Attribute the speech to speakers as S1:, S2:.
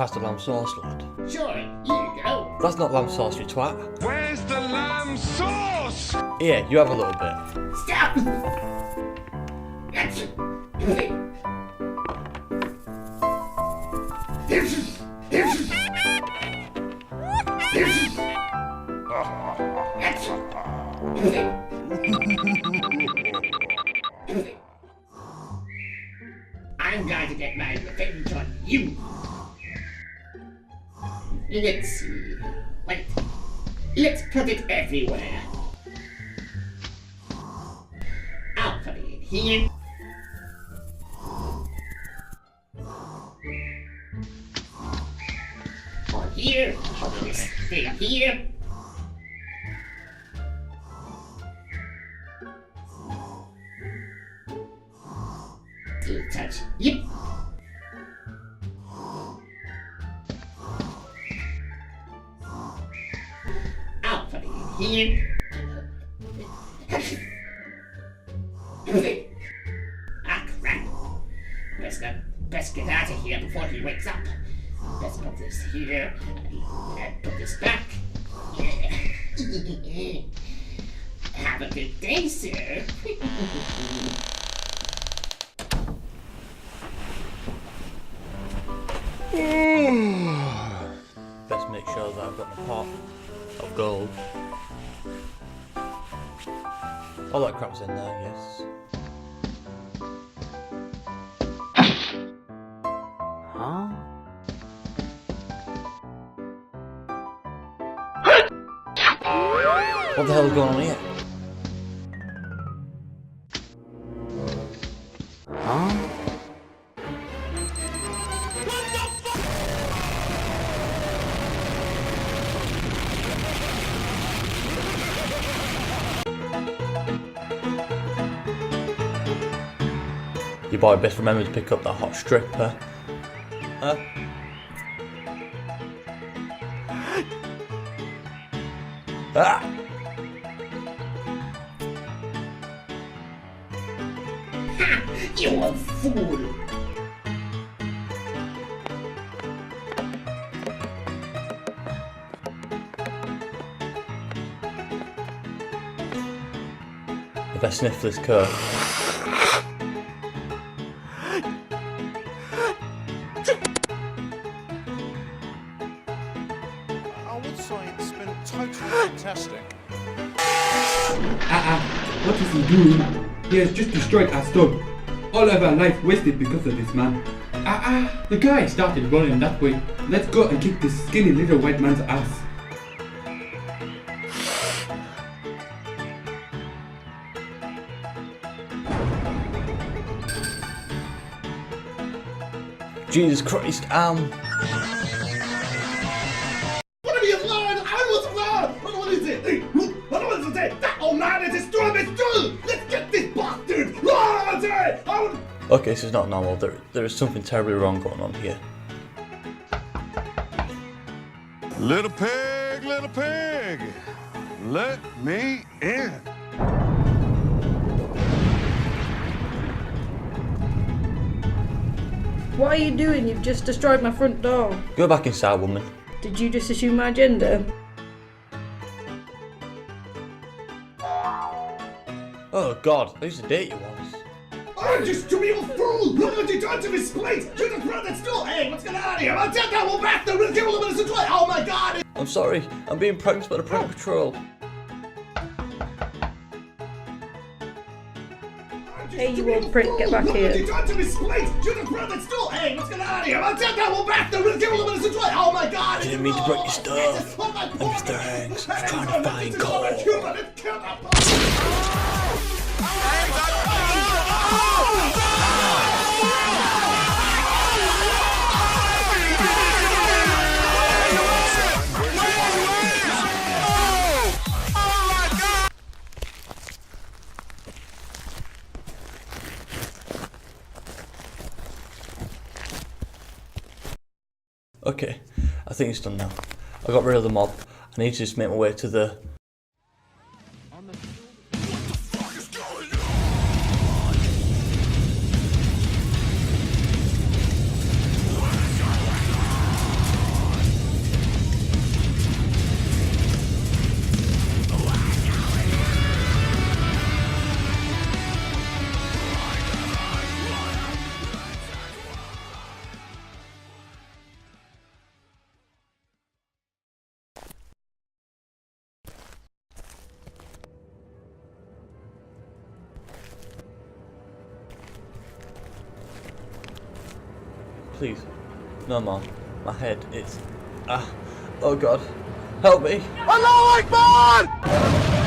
S1: pass the lamb sauce, lad?
S2: Sure, here you go.
S1: That's not lamb sauce, you twat.
S3: Where's the lamb sauce?
S1: Here, you have a little bit.
S2: Stop! That's it. I'm going to get my revenge on you. Let's see. Wait. Let's put it everywhere. I'll put it in here. Or here. Or this thing here. Little touch. Yep. I'll put it in here. Ah, crap. Best get out of here before he wakes up. Let's put this here and put this back. Have a good day, sir.
S1: Best make sure that I've got my pot of gold. All that crap's in there, yes. Huh? What the hell is going on here? Huh? Your boy best remember to pick up that hot stripper. Huh? Ah!
S2: You a fool!
S1: I best sniff this curve.
S3: I would say it's been totally fantastic.
S4: What is he doing? He has just destroyed our store. All of our life wasted because of this man. The guy started running that way. Let's go and kick this skinny little white man's ass.
S1: Jesus Christ,
S2: What are you lying? I was lying! What is it? What was it? That old man is destroying this dude! Let's get this bastard!
S1: Okay, this is not normal. There is something terribly wrong going on here.
S3: Little pig, let me in.
S5: What are you doing? You've just destroyed my front door.
S1: Go back inside, woman.
S5: Did you just assume my gender?
S1: Oh God, I used to date you once.
S2: I'm just a real fool! Look what you done to this place! You just brought that stool! Hey, what's going on here? I'll take that one back! They're gonna kill him in a Oh my God!
S1: I'm sorry, I'm being pranked by the prank patrol.
S5: Hey, you old prick, get back here.
S2: Look what you done to this place! You just brought that stool! Hey, what's going on here? I'll take that one back! They're gonna kill him in a Oh my God!
S1: I didn't mean to break your stuff. I'm Mr. Hanks. I'm trying to find gold. Okay, I think it's done now. I got rid of the mob. I need to just make my way to the... please. No more. My head, it's... oh God. Help me.
S3: Allahu Akbar!